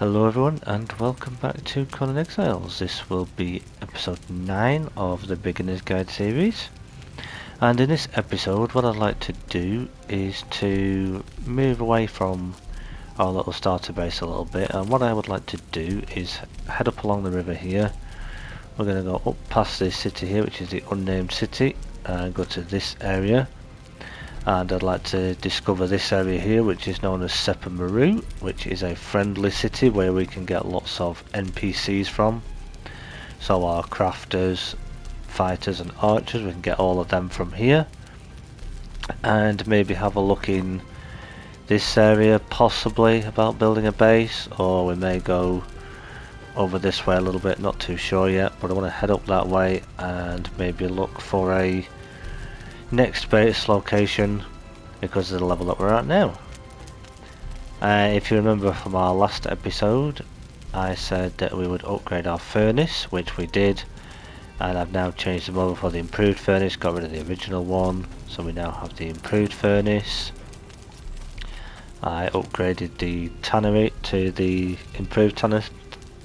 Hello everyone and welcome back to Conan Exiles. This will be episode 9 of the Beginner's Guide series. And in this episode what I'd like to do is to move away from our little starter base a little bit, and what I would like to do is head up along the river here. We're going to go up past this city here, which is the unnamed city, and go to this area. And I'd like to discover this area here, which is known as Sepermeru, which is a friendly city where we can get lots of NPCs from. So our crafters, fighters and archers, we can get all of them from here. And maybe have a look in this area possibly about building a base, or we may go over this way a little bit, not too sure yet, but I want to head up that way and maybe look for a next base location because of the level that we're at now. If you remember from our last episode, I said that we would upgrade our furnace, which we did, and I've now changed them over for the improved furnace, got rid of the original one, so we now have the improved furnace. I upgraded the tannery to the improved tanner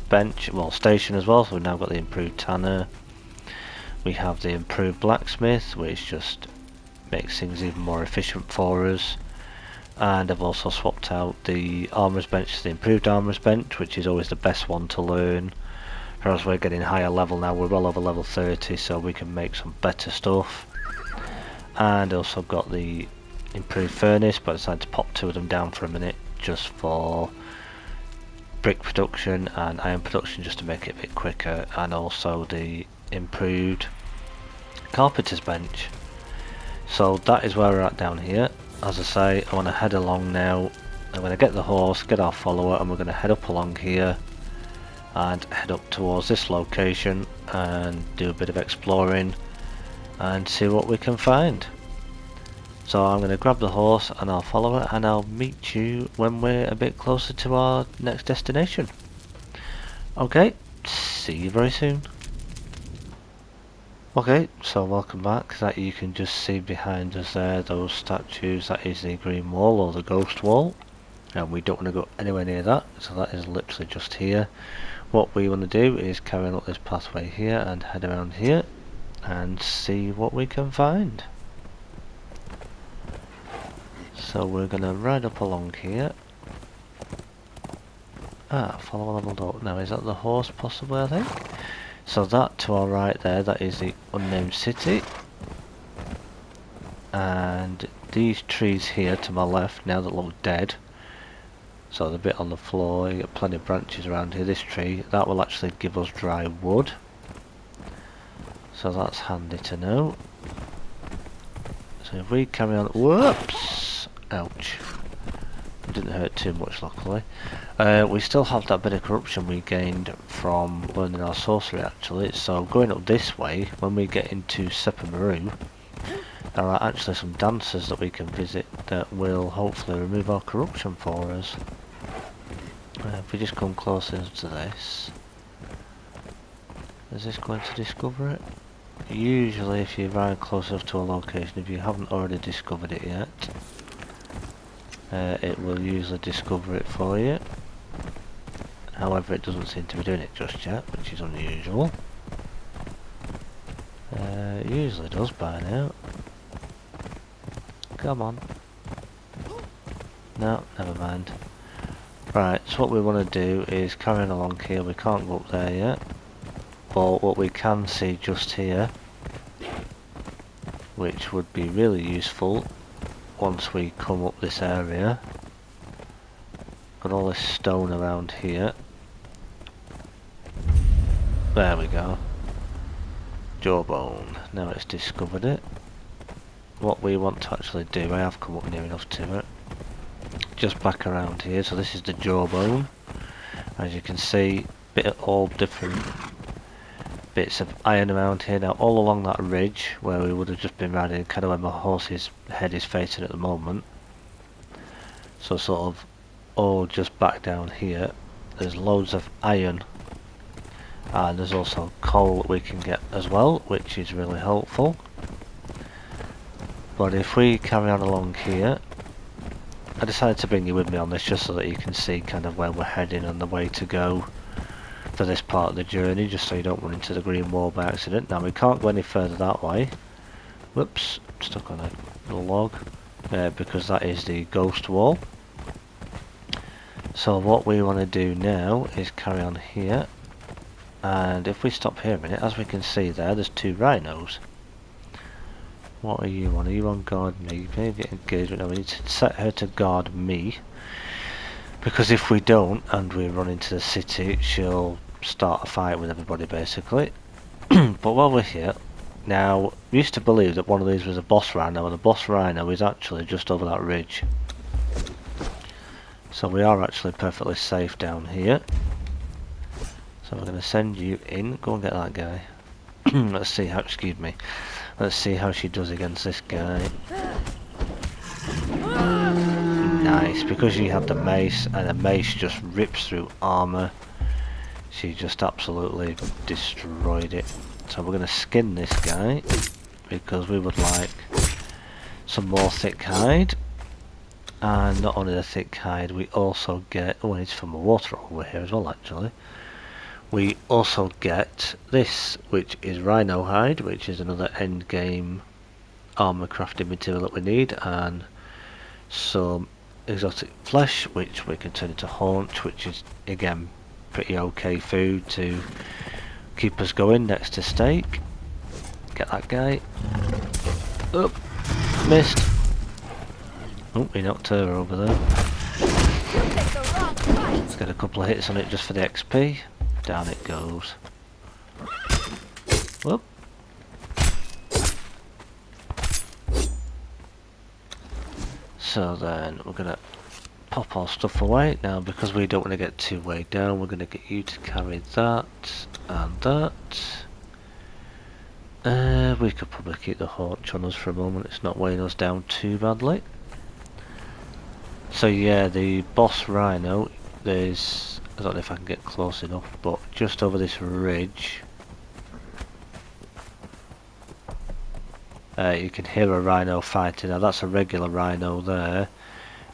bench, well, station as well, so we've now got the improved tanner. We have the improved blacksmith, which just makes things even more efficient for us. And I've also swapped out the armorer's bench to the improved armorer's bench, which is always the best one to learn. As we're getting higher level now, we're well over level 30, so we can make some better stuff. And also got the improved furnace, but I decided to pop two of them down for a minute just for brick production and iron production, just to make it a bit quicker, and also the improved carpenter's bench. So that is where we're at down here. As I say, I want to head along now. I'm going to get the horse, get our follower, and we're going to head up along here and head up towards this location and do a bit of exploring and see what we can find. So I'm going to grab the horse and our follower, and I'll meet you when we're a bit closer to our next destination. Okay, see you very soon. Okay, so welcome back. That you can just see behind us there, those statues, that is the green wall or the ghost wall, and we don't want to go anywhere near that, so that is literally just here. What we want to do is carry on up this pathway here and head around here and see what we can find. So we're going to ride up along here. Follower leveled up. Now is that the horse possibly, I think? So that to our right there, that is the unnamed city. And these trees here to my left now that look dead, so the bit on the floor, you get plenty of branches around here. This tree, that will actually give us dry wood, so that's handy to know. So if we carry on, whoops, ouch, it didn't hurt too much luckily. We still have that bit of corruption we gained from learning our sorcery actually, so going up this way, when we get into Sepermeru, there are actually some dancers that we can visit that will hopefully remove our corruption for us. If we just come closer to this, is this going to discover it? Usually if you ride close enough to a location, if you haven't already discovered it yet, it will usually discover it for you. However, it doesn't seem to be doing it just yet, which is unusual. It usually does by now. Come on. No, never mind. Right, so what we want to do is carry on along here. We can't go up there yet, but what we can see just here, which would be really useful once we come up this area, got all this stone around here. There we go. Jawbone. Now it's discovered it. What we want to actually do, I have come up near enough to it, just back around here. So this is the jawbone. As you can see, all different bits of iron around here. Now all along that ridge where we would have just been riding, kind of where my horse's head is facing at the moment, so sort of all just back down here, there's loads of iron, and there's also coal that we can get as well, which is really helpful. But if we carry on along here, I decided to bring you with me on this just so that you can see kind of where we're heading and the way to go for this part of the journey, just so you don't run into the green wall by accident. Now we can't go any further that way. Whoops, stuck on a log, because that is the ghost wall. So what we want to do now is carry on here, and if we stop here a minute, as we can see there's two rhinos. What are you on? Are you on guard me? Maybe get engagement. No, we need to set her to guard me, because if we don't and we run into the city, she'll start a fight with everybody basically. But while we're here, now we used to believe that one of these was a boss rhino, and the boss rhino is actually just over that ridge. So we are actually perfectly safe down here. So we're going to send you in. Go and get that guy. Let's see how, excuse me. Let's see how she does against this guy. Nice, because she had the mace, and the mace just rips through armour. She just absolutely destroyed it. So we're going to skin this guy, because we would like some more thick hide. And not only the thick hide, we also get, oh, it's from the water over here as well actually. We also get this, which is rhino hide, which is another end game armor crafting material that we need, and some exotic flesh, which we can turn into haunch, which is again pretty okay food to keep us going next to steak. Get that guy. Oh, missed. Oh, he knocked her over there. Let's get a couple of hits on it just for the XP. Down it goes. Whoop. So then we're going to pop our stuff away. Now because we don't want to get too way down, we're going to get you to carry that and that. We could probably keep the haunch on us for a moment. It's not weighing us down too badly. So yeah, the boss rhino, there's, I don't know if I can get close enough, but just over this ridge, you can hear a rhino fighting. Now that's a regular rhino there,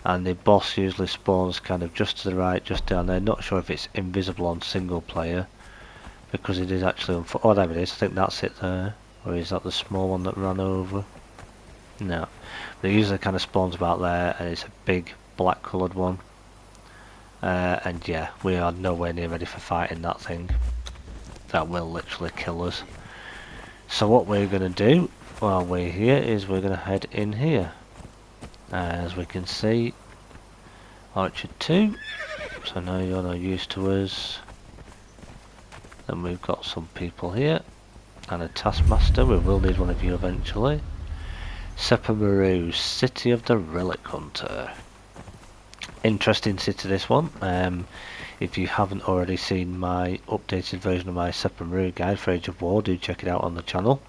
and the boss usually spawns kind of just to the right, just down there. Not sure if it's invisible on single player, because it is actually oh, there it is. I think that's it there. Or is that the small one that ran over? No, but it usually kind of spawns about there, and it's a big black coloured one. And yeah, we are nowhere near ready for fighting that thing. That will literally kill us. So what we're going to do while we're here is we're going to head in here. As we can see, Archer 2. So now you're not used to us. Then we've got some people here. And a taskmaster. We will need one of you eventually. Sepermeru, City of the Relic Hunter. Interesting city, this one. If you haven't already seen my updated version of my Sepermeru guide for Age of War, do check it out on the channel.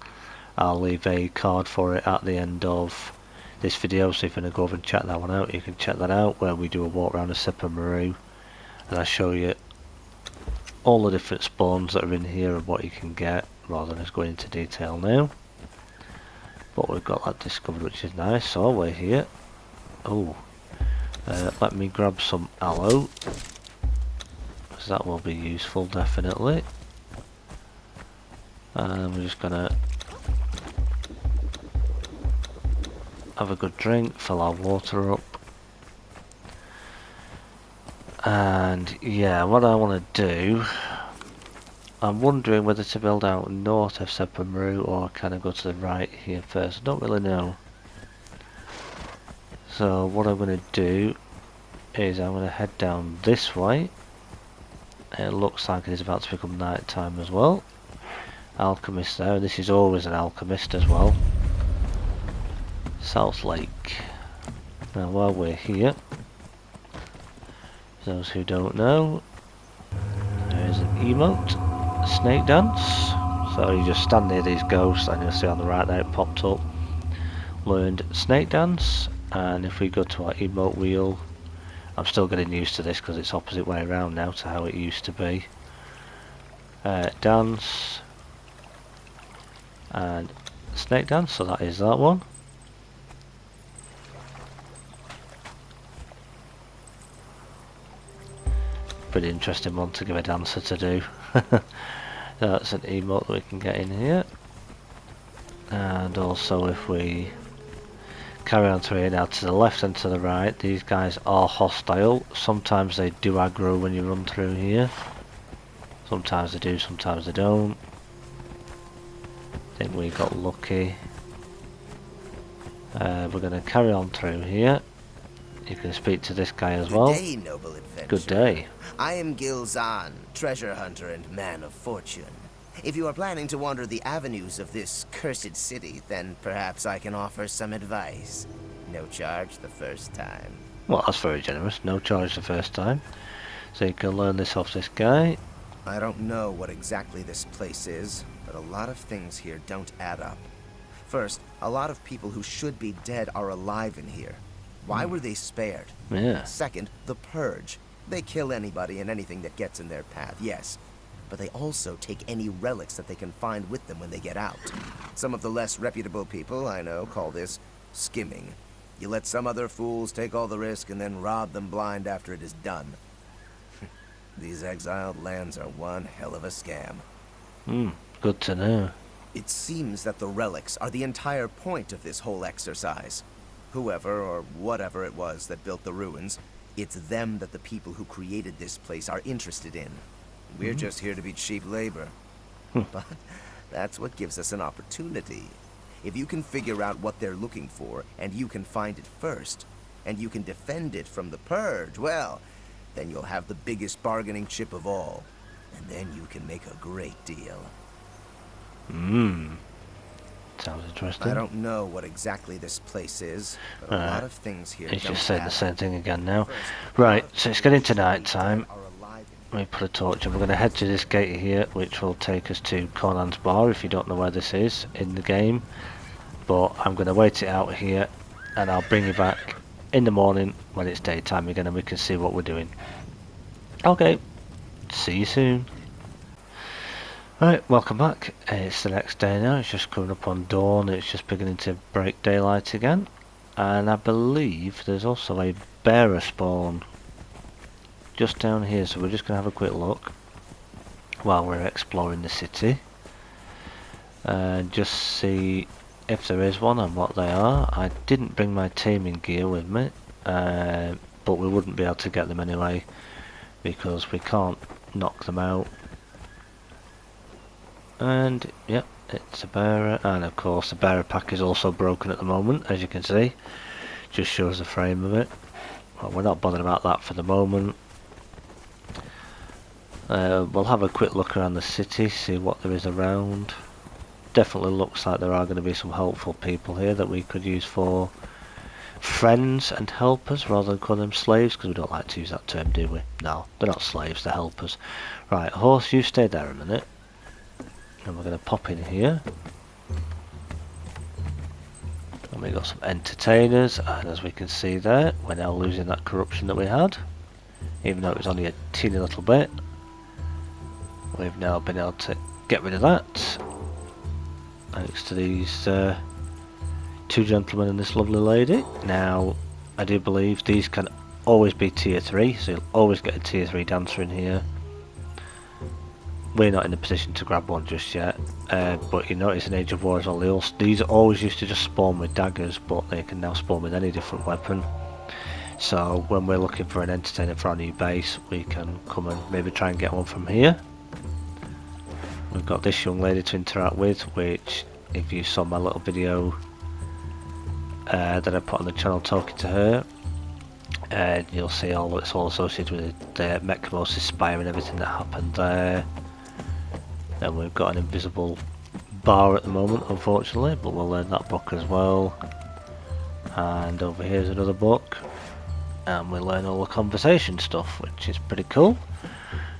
I'll leave a card for it at the end of this video, so if you want to go over and check that one out, you can check that out, where we do a walk around of Sepermeru and I show you all the different spawns that are in here and what you can get, rather than just going into detail now. But we've got that discovered, which is nice. So we're here. Oh. Let me grab some aloe, because that will be useful definitely. And we're just gonna have a good drink, fill our water up. And yeah, what I want to do, I'm wondering whether to build out north of Sepermeru or kind of go to the right here first. I don't really know. So what I'm going to do is I'm going to head down this way. It looks like it is about to become night time as well. Alchemist there. This is always an alchemist as well. South Lake. Now while we're here, for those who don't know, there is an emote, a snake dance. So you just stand near these ghosts and you'll see on the right there it popped up. Learned snake dance. And if we go to our emote wheel, I'm still getting used to this because it's opposite way around now to how it used to be. Dance and snake dance, so that is that one. pretty interesting one to give a dancer to do. That's an emote that we can get in here. And also if we carry on through here now, to the left and to the right, these guys are hostile. Sometimes they do aggro when you run through here. Sometimes they do, sometimes they don't. I think we got lucky. We're going to carry on through here. You can speak to this guy as well. Good day, noble adventurer. Good day. I am Gilzan, treasure hunter and man of fortune. If you are planning to wander the avenues of this cursed city, then perhaps I can offer some advice. No charge the first time. Well, that's very generous. No charge the first time. So you can learn this off this guy. I don't know what exactly this place is, but a lot of things here don't add up. First, a lot of people who should be dead are alive in here. Why were they spared? Yeah. Second, the Purge. They kill anybody and anything that gets in their path, yes. But they also take any relics that they can find with them when they get out. Some of the less reputable people I know call this skimming. You let some other fools take all the risk and then rob them blind after it is done. These exiled lands are one hell of a scam. Good to know. It seems that the relics are the entire point of this whole exercise. Whoever or whatever it was that built the ruins, it's them that the people who created this place are interested in. We're just here to be cheap labor. But that's what gives us an opportunity. If you can figure out what they're looking for, and you can find it first, and you can defend it from the Purge, well, then you'll have the biggest bargaining chip of all. And then you can make a great deal. Sounds interesting. I don't know what exactly this place is, but a lot of things here He's don't just saying add the up. same thing again now. First, Right, so it's getting to night time. are alive Let me put a torch and we're going to head to this gate here, which will take us to Conan's bar, if you don't know where this is in the game. But I'm going to wait it out here and I'll bring you back in the morning when it's daytime again and we can see what we're doing. Okay, see you soon. Right, welcome back. It's the next day now, it's just coming up on dawn, it's just beginning to break daylight again. And I believe there's also a bearer spawn just down here, so we're just going to have a quick look while we're exploring the city. And just see if there is one and what they are. I didn't bring my taming gear with me, but we wouldn't be able to get them anyway because we can't knock them out. And yep, it's a bearer, and of course the bearer pack is also broken at the moment, as you can see. Just shows the frame of it. Well, we're not bothered about that for the moment. We'll have a quick look around the city, see what there is around. Definitely looks like there are going to be some helpful people here that we could use for friends and helpers rather than call them slaves, because we don't like to use that term, do we? No, they're not slaves, they're helpers. Right, horse, you stay there a minute. And we're going to pop in here. And we got some entertainers, and as we can see there, we're now losing that corruption that we had. Even though it was only a teeny little bit. We've now been able to get rid of that. Thanks to these two gentlemen and this lovely lady. Now, I do believe these can always be tier 3, so you'll always get a tier 3 dancer in here. We're not in a position to grab one just yet, but you notice in Age of War as well, these always used to just spawn with daggers, but they can now spawn with any different weapon. So when we're looking for an entertainer for our new base, we can come and maybe try and get one from here. We've got this young lady to interact with, which if you saw my little video that I put on the channel talking to her, you'll see it's all associated with the Mechmosis Spire and everything that happened there. And we've got an invisible bar at the moment, unfortunately, but we'll learn that book as well. And over here's another book, and we learn all the conversation stuff, which is pretty cool.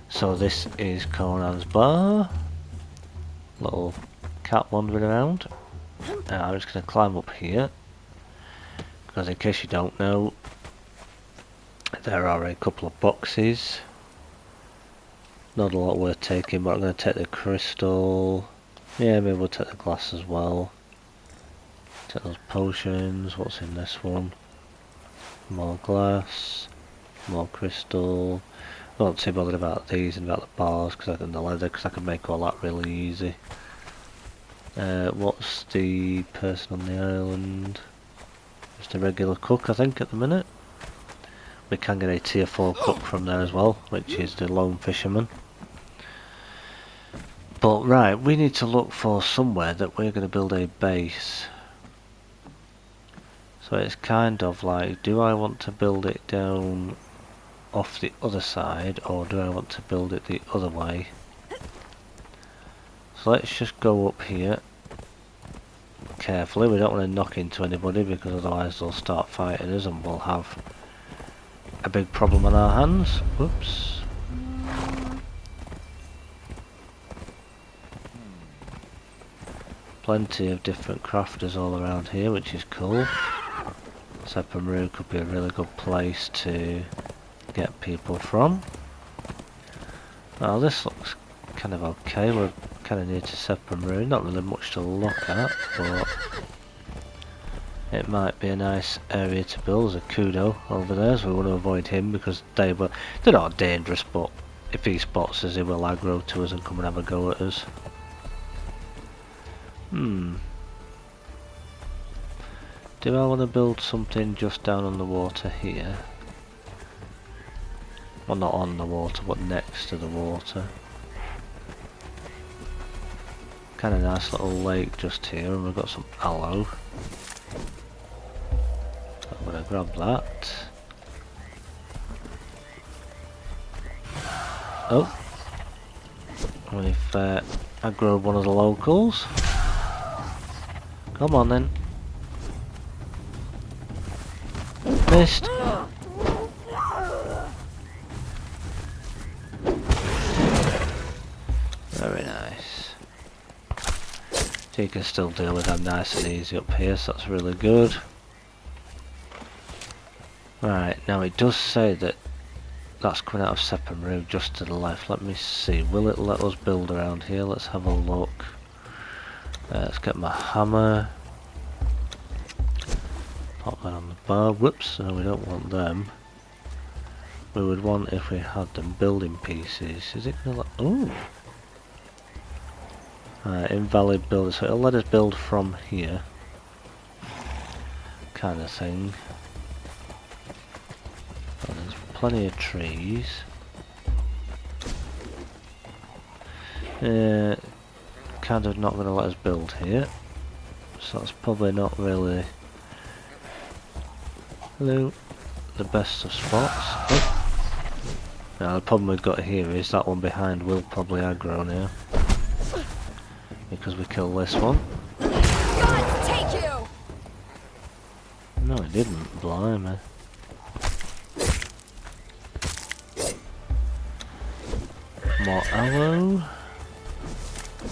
So this is Conan's bar. Little cat wandering around. I'm just going to climb up here, because in case you don't know, there are a couple of boxes. Not a lot worth taking, but I'm going to take the crystal. Yeah, maybe we'll take the glass as well. Take those potions. What's in this one? More glass. More crystal. I'm not too bothered about these and about the bars and the leather, because I can make all that really easy. What's the person on the island? Just a regular cook, I think, at the minute. We can get a tier 4 cook from there as well, which is the lone fisherman. But right, we need to look for somewhere that we're going to build a base. So it's kind of like, do I want to build it down off the other side, or do I want to build it the other way? So let's just go up here carefully. We don't want to knock into anybody, because otherwise they'll start fighting us and we'll have a big problem on our hands. Whoops. Plenty of different crafters all around here, which is cool. Sepermeru could be a really good place to get people from. Well, this looks kind of okay. We're kind of near to Sepermeru. Not really much to look at, but it might be a nice area to build. There's a Kudo over there, so we want to avoid him because they're not dangerous, but if he spots us, he will aggro to us and come and have a go at us. Do I want to build something just down on the water here? Well, not on the water, but next to the water. Kind of nice little lake just here, and we've got some aloe. I'm going to grab that. Oh! We've aggroed one of the locals. Come on then. Missed. Very nice. So you can still deal with them nice and easy up here, so that's really good. Right, now it does say that that's coming out of Sepermeru just to the left. Let me see, will it let us build around here? Let's have a look. Let's get my hammer. Pop that on the bar. Whoops, no, we don't want them. We would want, if we had them, building pieces. Is it gonna let... Ooh! Invalid builder, so it'll let us build from here. Kind of thing. And there's plenty of trees. Kind of not going to let us build here. So that's probably not really... Hello. The best of spots. Oh. Now the problem we've got here is that one behind will probably aggro now. Because we killed this one. God, take you! No, it didn't. Blimey. More aloe.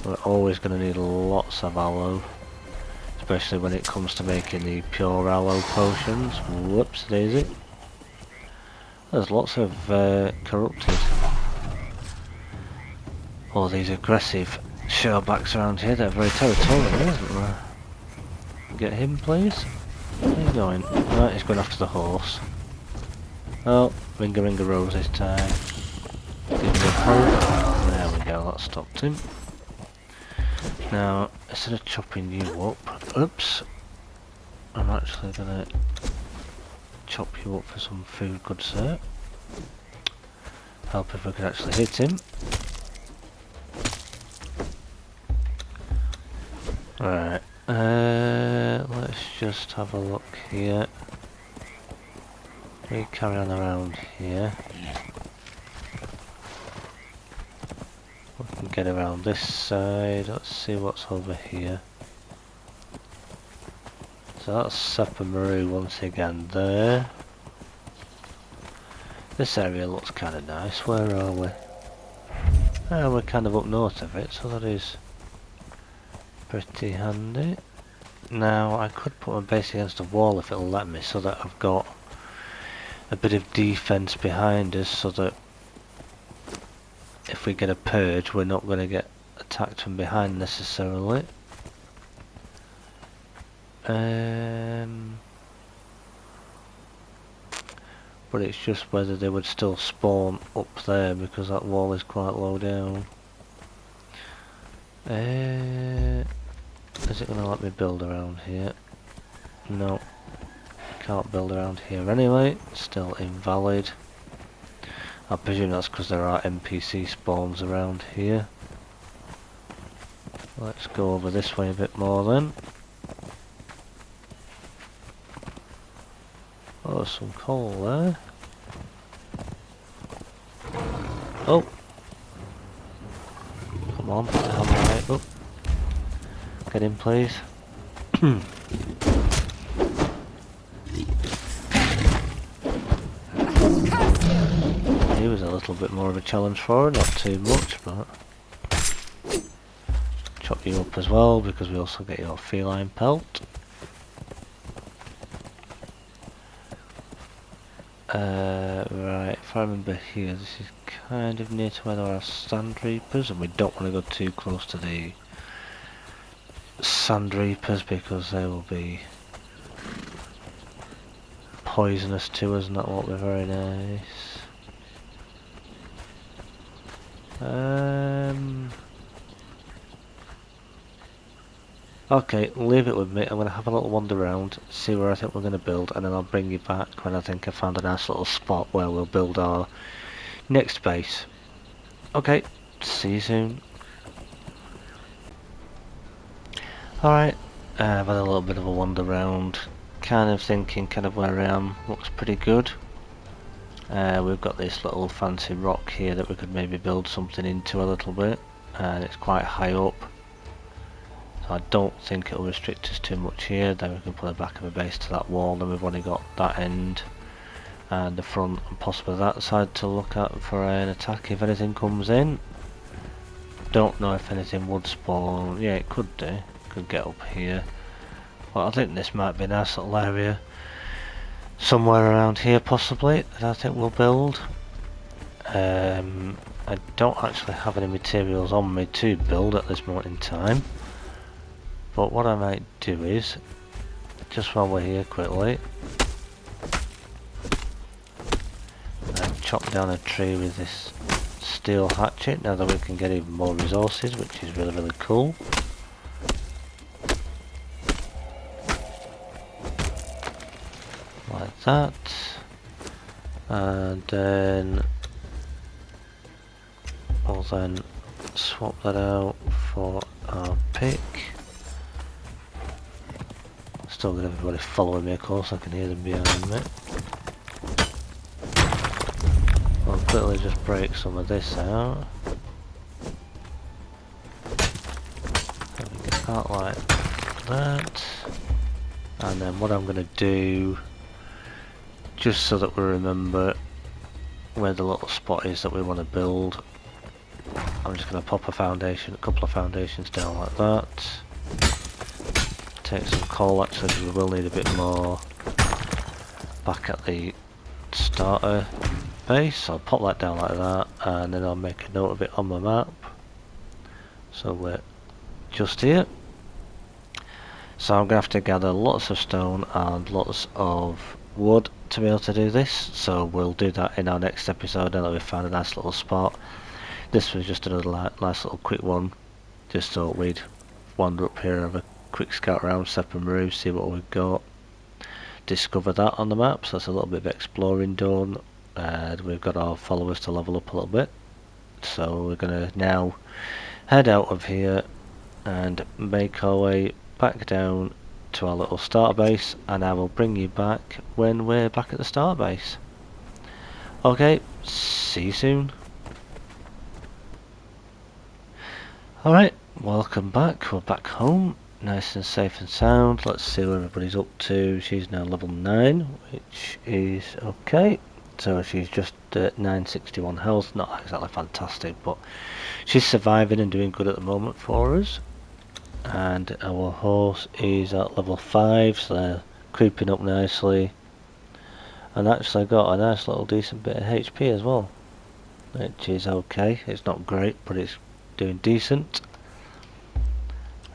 We're always going to need lots of aloe. Especially when it comes to making the pure aloe potions. Whoops daisy. There's lots of corrupted. All these aggressive shellbacks around here, they're very territorial, isn't there? Get him please. Where are you going? Right, he's going after the horse. Oh, Ringa Ringa Rose this time. Give me a poke. There we go, that stopped him. Now, instead of chopping you up, oops, I'm actually gonna chop you up for some food, good sir. Help if we could actually hit him. Right, let's just have a look here. We carry on around here. We can get around this side. Let's see what's over here. So that's Sepermeru once again there. This area looks kind of nice. Where are we? Oh, we're kind of up north of it, so that is pretty handy. Now, I could put my base against a wall if it'll let me, so that I've got a bit of defense behind us, so that if we get a purge, we're not going to get attacked from behind necessarily. but it's just whether they would still spawn up there because that wall is quite low down. Is it going to let me build around here? No, can't build around here anyway. Still invalid. I presume that's because there are NPC spawns around here. Let's go over this way a bit more then. Oh, there's some coal there. Oh! Come on, put the hammer right up. Get in, please. He was a little bit more of a challenge for her, not too much, but... Chop you up as well, because we also get your feline pelt. Right, if I remember here, this is kind of near to where there are sand reapers, and we don't want to go too close to the sand reapers because they will be poisonous to us and that won't be very nice. Okay, leave it with me. I'm going to have a little wander around, see where I think we're going to build, and then I'll bring you back when I think I found a nice little spot where we'll build our next base. Okay, see you soon. Alright, I've had a little bit of a wander around, kind of thinking kind of where I am looks pretty good. We've got this little fancy rock here that we could maybe build something into a little bit, and it's quite high up. So I don't think it'll restrict us too much here. Then we can put the back of a base to that wall, and we've only got that end and the front and possibly that side to look at for an attack if anything comes in. Don't know if anything would spawn. Yeah, it could do. Could get up here. Well, I think this might be a nice little area somewhere around here possibly that I think we'll build. I don't actually have any materials on me to build at this moment in time. But what I might do is, just while we're here quickly, chop down a tree with this steel hatchet now that we can get even more resources, which is really cool. Like that. And then we'll then swap that out for our pick. Still got everybody following me, of course, I can hear them behind me. I'll quickly just break some of this out. Get that like that. And then what I'm going to do, just so that we remember where the little spot is that we want to build, I'm just going to pop a couple of foundations down like that. Take some coal actually because we will need a bit more back at the starter base. So I'll pop that down like that, and then I'll make a note of it on my map. So we're just here. So I'm going to have to gather lots of stone and lots of wood to be able to do this. So we'll do that in our next episode now that we've found a nice little spot. This was just another nice little quick one, just thought we'd wander up here and have a quick scout around Sepermeru, see what we've got, discover that on the map. So that's a little bit of exploring done, and we've got our followers to level up a little bit. So we're going to now head out of here and make our way back down to our little starter base, and I will bring you back when we're back at the starter base. Okay, see you soon. Alright, welcome back. We're back home, nice and safe and sound. Let's see what everybody's up to. She's now level 9, which is okay. So she's just at 961 health, not exactly fantastic, but she's surviving and doing good at the moment for us. And our horse is at level 5, so they're creeping up nicely. And actually got a nice little decent bit of HP as well, which is okay. It's not great, but it's doing decent.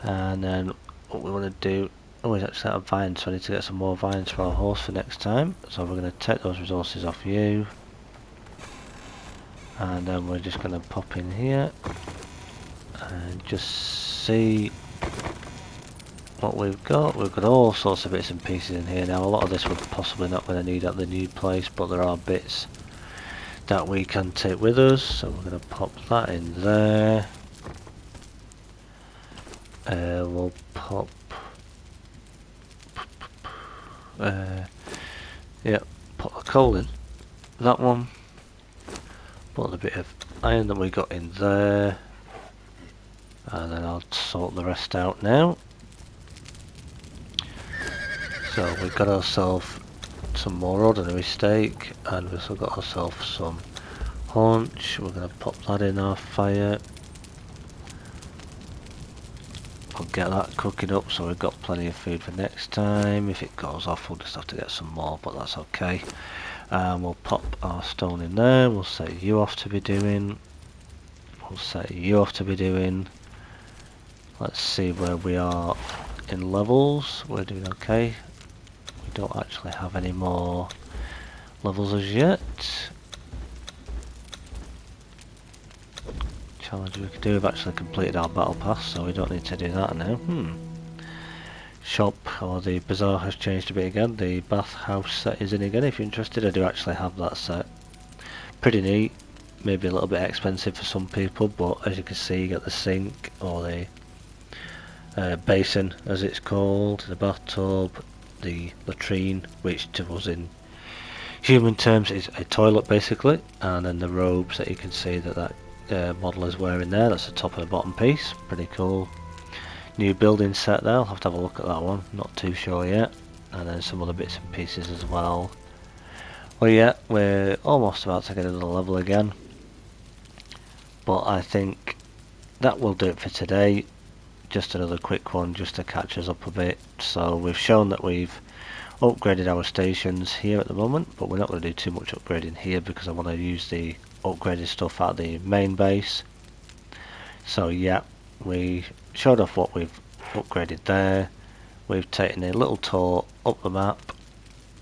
And then what we want to do Oh, he's actually out of vines, so I need to get some more vines for our horse for next time. So we're going to take those resources off you. And then we're just going to pop in here. And just see what we've got. We've got all sorts of bits and pieces in here now. A lot of this we're possibly not going to need at the new place, but there are bits that we can take with us. So we're going to pop that in there. We'll pop... yeah, put the coal in. That one. Put the bit of iron that we got in there. And then I'll sort the rest out now. So we've got ourselves some more ordinary steak, and we've still got ourselves some haunch. We're going to pop that in our fire. We'll get that cooking up so we've got plenty of food for next time. If it goes off, we'll just have to get some more, but that's okay. We'll pop our stone in there. We'll set you off to be doing. We'll set you off to be doing. Let's see where we are in levels. We're doing okay. We don't actually have any more levels as yet. Challenge we could do. We've actually completed our battle pass, so we don't need to do that now. Shop, or the bazaar has changed a bit again. The bathhouse set is in again. If you're interested, I do actually have that set. Pretty neat. Maybe a little bit expensive for some people, but as you can see, you get the sink, or the basin as it's called, the bathtub, the latrine, which to us in human terms is a toilet basically, and then the robes that you can see that model is wearing there. That's the top and the bottom piece. Pretty cool. New building set there. I'll have to have a look at that one. Not too sure yet. And then some other bits and pieces as well. Well, yeah, we're almost about to get another level again. But I think that will do it for today. Just another quick one just to catch us up a bit. So we've shown that we've upgraded our stations here at the moment, but we're not going to do too much upgrading here because I want to use the upgraded stuff at the main base. So yeah, we showed off what we've upgraded there. We've taken a little tour up the map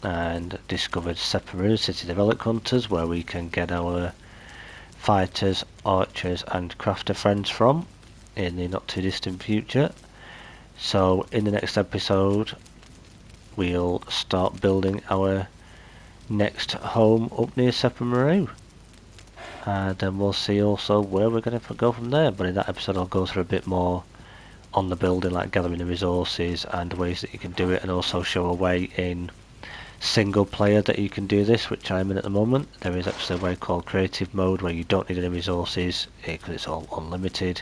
and discovered Sepermeru, City of Relic Hunters, where we can get our fighters, archers and crafter friends from in the not too distant future. So in the next episode we'll start building our next home up near Sepermeru, and then we'll see also where we're going to go from there. But in that episode I'll go through a bit more on the building, like gathering the resources and ways that you can do it, and also show a way in single player that you can do this, which I'm in at the moment. There is actually a way called creative mode where you don't need any resources because it's all unlimited.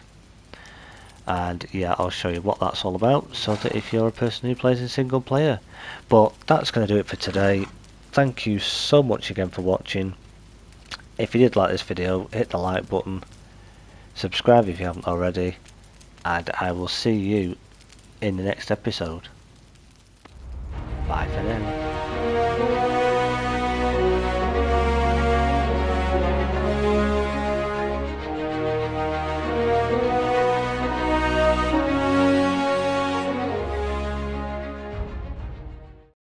And yeah, I'll show you what that's all about, so that if you're a person who plays in single player. But that's going to do it for today. Thank you so much again for watching. If you did like this video, hit the like button, subscribe if you haven't already, and I will see you in the next episode. Bye for now.